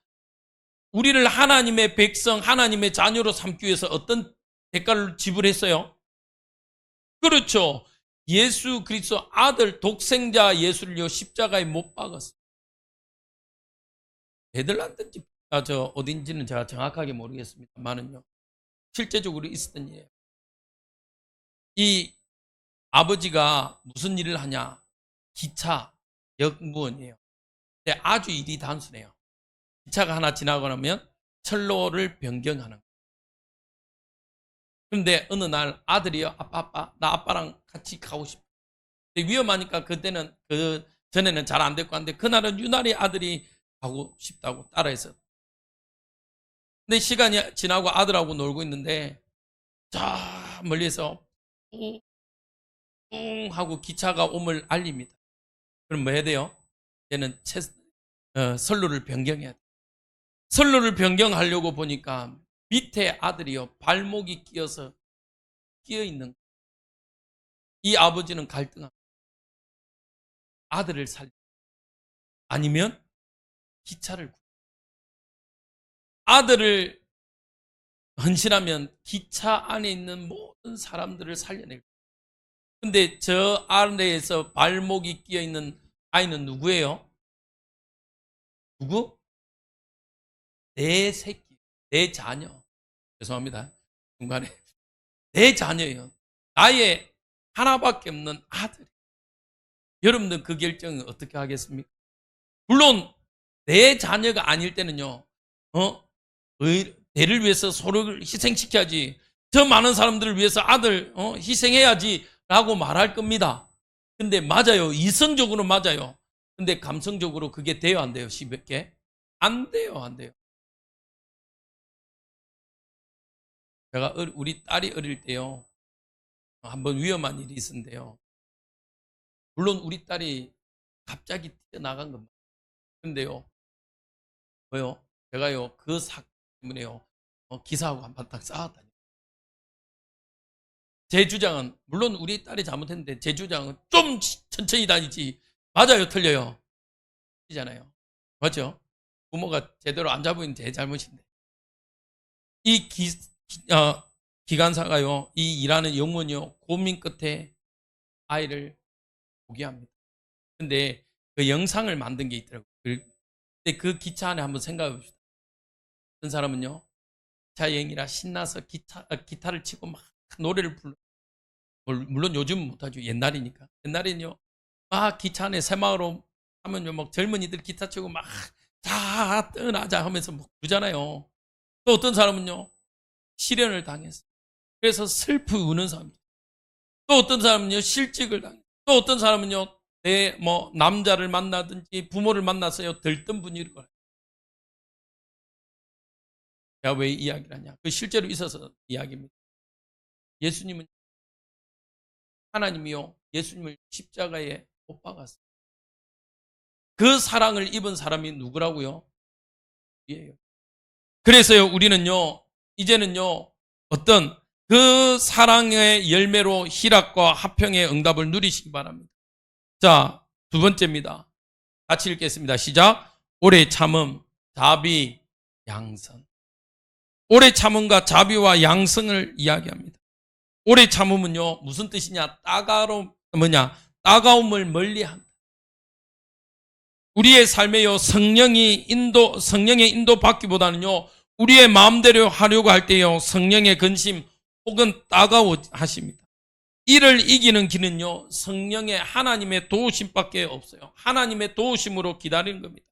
우리를 하나님의 백성, 하나님의 자녀로 삼기 위해서 어떤 대가를 지불했어요? 그렇죠. 예수 그리스도 아들 독생자 예수를요, 십자가에 못 박았어요. 네덜란드인지 어딘지는 제가 정확하게 모르겠습니다만은요, 실제적으로 있었던 일이에요. 이 아버지가 무슨 일을 하냐? 기차 역무원이에요. 근데 아주 일이 단순해요. 기차가 하나 지나고 나면 철로를 변경하는 거예요. 그런데 어느 날 아들이요, 아빠, 나 아빠랑 같이 가고 싶어. 근데 위험하니까 그때는, 전에는 잘 안 됐고 한데, 그날은 유난히 아들이 하고 싶다고 따라해서. 근데 시간이 지나고 아들하고 놀고 있는데 저 멀리서 뿡 하고 기차가 옴을 알립니다. 그럼 뭐 해야 돼요? 얘는 선로를 변경해야 돼. 선로를 변경하려고 보니까 밑에 아들이요, 발목이 끼어서 끼어 있는. 이 아버지는 갈등합니다. 아들을 살리 아니면 기차를 아들을 헌신하면 기차 안에 있는 모든 사람들을 살려낼 거예요. 근데 저 아래에서 발목이 끼어 있는 아이는 누구예요? 누구? 내 새끼, 내 자녀. 죄송합니다. 중간에. 내 자녀예요. 나의 하나밖에 없는 아들. 여러분들 그 결정을 어떻게 하겠습니까? 물론 내 자녀가 아닐 때는요, 대를 위해서 서로를 희생시켜야지. 저 많은 사람들을 위해서 아들 희생해야지 라고 말할 겁니다. 근데 맞아요. 이성적으로 맞아요. 근데 감성적으로 그게 돼요, 안 돼요? 10개? 안 돼요, 안 돼요. 제가 우리 딸이 어릴 때요, 한번 위험한 일이 있었는데요. 물론 우리 딸이 갑자기 튀어나간 겁니다. 근데요, 뭐요? 제가요, 그 사건 때문에요, 기사하고 한바탕 싸웠다니. 제 주장은, 물론 우리 딸이 잘못했는데, 제 주장은 좀 천천히 다니지. 맞아요, 틀려요? 이잖아요. 맞죠? 부모가 제대로 안 잡으면 제 잘못인데. 이 기관사가요, 이 일하는 영혼이요, 고민 끝에 아이를 포기합니다. 근데 그 영상을 만든 게 있더라고요. 근데 그 기차 안에 한번 생각해 봅시다. 어떤 사람은요, 기차 여행이라 신나서 기타를 치고 막 노래를 불러. 물론 요즘은 못하죠. 옛날이니까. 옛날에는요, 기차 안에 새마을로 하면요, 막 젊은이들 기타 치고 막, 자, 떠나자 하면서 막 부르잖아요. 또 어떤 사람은요, 실연을 당했어. 그래서 슬프 우는 사람. 또 어떤 사람은요, 실직을 당했어. 또 어떤 사람은요, 남자를 만나든지 부모를 만나서요, 들뜬 분위기를 거예요. 제가 왜 이야기를 하냐. 그 실제로 있어서 이야기입니다. 예수님은, 하나님이요, 예수님을 십자가에 못 박았어요. 그 사랑을 입은 사람이 누구라고요? 우리예요. 그래서요, 우리는요, 이제는요, 어떤 그 사랑의 열매로 희락과 화평의 응답을 누리시기 바랍니다. 자, 두 번째입니다. 같이 읽겠습니다. 시작. 오래 참음, 자비, 양선. 오래 참음과 자비와 양성을 이야기합니다. 오래 참음은요, 무슨 뜻이냐? 따가움을 멀리한다. 우리의 삶에요, 성령의 인도 받기보다는요, 우리의 마음대로 하려고 할 때요, 성령의 근심 혹은 따가워하십니다. 이를 이기는 길은요, 성령의 하나님의 도우심밖에 없어요. 하나님의 도우심으로 기다리는 겁니다.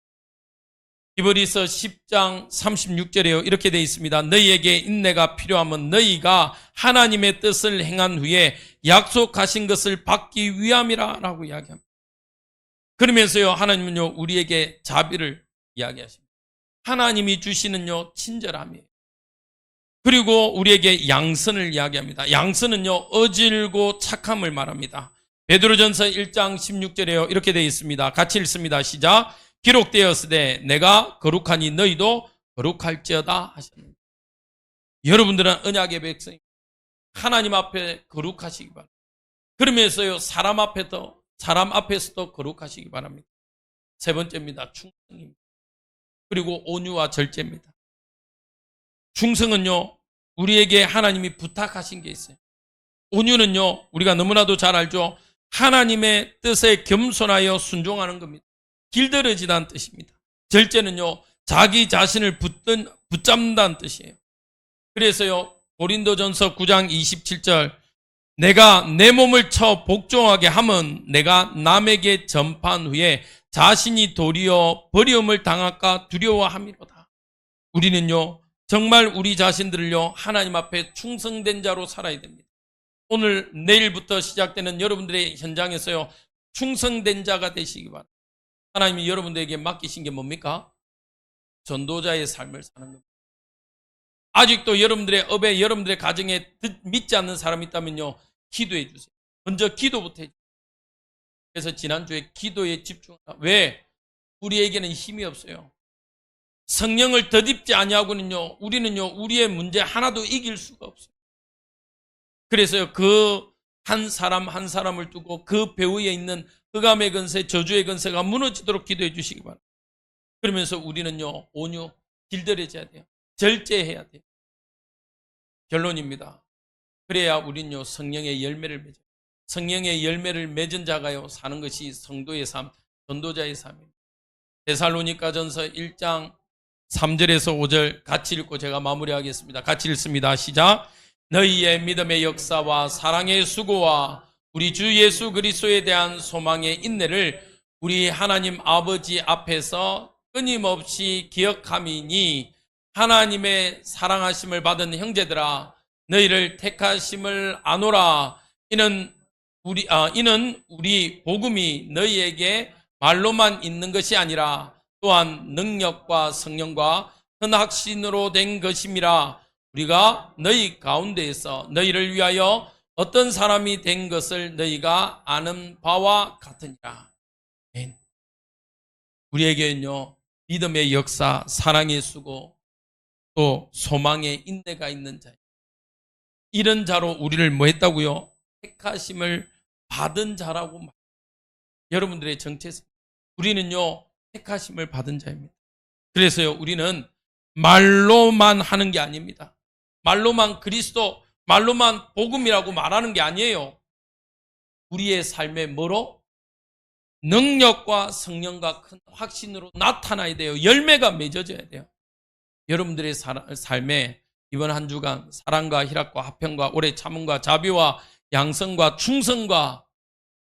히브리서 10장 36절에요, 이렇게 되어 있습니다. 너희에게 인내가 필요하면 너희가 하나님의 뜻을 행한 후에 약속하신 것을 받기 위함이라 라고 이야기합니다. 그러면서요, 하나님은요, 우리에게 자비를 이야기하십니다. 하나님이 주시는요, 친절함이에요. 그리고 우리에게 양선을 이야기합니다. 양선은요, 어질고 착함을 말합니다. 베드로전서 1장 16절에요, 이렇게 되어 있습니다. 같이 읽습니다. 시작. 기록되었으되 내가 거룩하니 너희도 거룩할지어다 하셨습니다. 여러분들은 언약의 백성, 하나님 앞에 거룩하시기 바랍니다. 그러면서요, 사람 앞에서도 거룩하시기 바랍니다. 세 번째입니다. 충성입니다. 그리고 온유와 절제입니다. 충성은요, 우리에게 하나님이 부탁하신 게 있어요. 온유는요, 우리가 너무나도 잘 알죠. 하나님의 뜻에 겸손하여 순종하는 겁니다. 길들여지다는 뜻입니다. 절제는요, 자기 자신을 붙잡는다는 뜻이에요. 그래서요, 고린도전서 9장 27절, 내가 내 몸을 쳐 복종하게 하면 내가 남에게 전파한 후에 자신이 도리어 버림을 당할까 두려워함이로다. 우리는요, 정말 우리 자신들을요, 하나님 앞에 충성된 자로 살아야 됩니다. 오늘 내일부터 시작되는 여러분들의 현장에서요, 충성된 자가 되시기 바랍니다. 하나님이 여러분들에게 맡기신 게 뭡니까? 전도자의 삶을 사는 겁니다. 아직도 여러분들의 업에, 여러분들의 가정에 믿지 않는 사람이 있다면요, 기도해 주세요. 먼저 기도부터 해주세요. 그래서 지난주에 기도에 집중하다. 왜? 우리에게는 힘이 없어요. 성령을 덧입지 아니하고는요, 우리는요, 우리의 문제 하나도 이길 수가 없어요. 그래서요, 그 한 사람 한 사람을 두고 그 배후에 있는 흑암의 권세, 저주의 권세가 무너지도록 기도해 주시기 바랍니다. 그러면서 우리는요, 온유, 길들여져야 돼요. 절제해야 돼요. 결론입니다. 그래야 우리는요, 성령의 열매를 맺어요. 성령의 열매를 맺은 자가요, 사는 것이 성도의 삶, 전도자의 삶입니다. 데살로니가전서 1장 3절에서 5절 같이 읽고 제가 마무리하겠습니다. 같이 읽습니다. 시작. 너희의 믿음의 역사와 사랑의 수고와 우리 주 예수 그리스도에 대한 소망의 인내를 우리 하나님 아버지 앞에서 끊임없이 기억함이니 하나님의 사랑하심을 받은 형제들아 너희를 택하심을 아노라. 이는 우리 복음이 너희에게 말로만 있는 것이 아니라 또한 능력과 성령과 선확신으로 된 것임이라. 우리가 너희 가운데에서 너희를 위하여 어떤 사람이 된 것을 너희가 아는 바와 같으니라. 우리에게는요, 믿음의 역사, 사랑의 수고, 또 소망의 인내가 있는 자, 이런 자로 우리를 뭐 했다고요? 택하심을 받은 자라고 말합니다. 여러분들의 정체성, 우리는요, 택하심을 받은 자입니다. 그래서요, 우리는 말로만 하는 게 아닙니다. 말로만 그리스도, 말로만 복음이라고 말하는 게 아니에요. 우리의 삶에 뭐로? 능력과 성령과 큰 확신으로 나타나야 돼요. 열매가 맺어져야 돼요. 여러분들의 삶에 이번 한 주간 사랑과 희락과 화평과 오래 참음과 자비와 양성과 충성과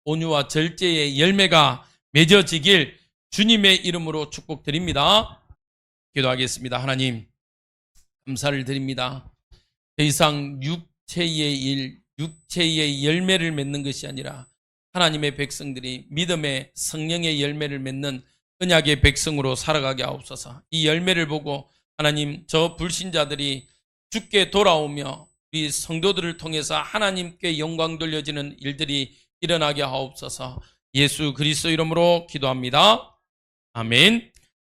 온유와 절제의 열매가 맺어지길 주님의 이름으로 축복드립니다. 기도하겠습니다. 하나님, 감사를 드립니다. 더 이상 육체의 일, 육체의 열매를 맺는 것이 아니라 하나님의 백성들이 믿음의 성령의 열매를 맺는 언약의 백성으로 살아가게 하옵소서. 이 열매를 보고 하나님, 저 불신자들이 주께 돌아오며 우리 성도들을 통해서 하나님께 영광 돌려지는 일들이 일어나게 하옵소서. 예수 그리스도 이름으로 기도합니다. 아멘.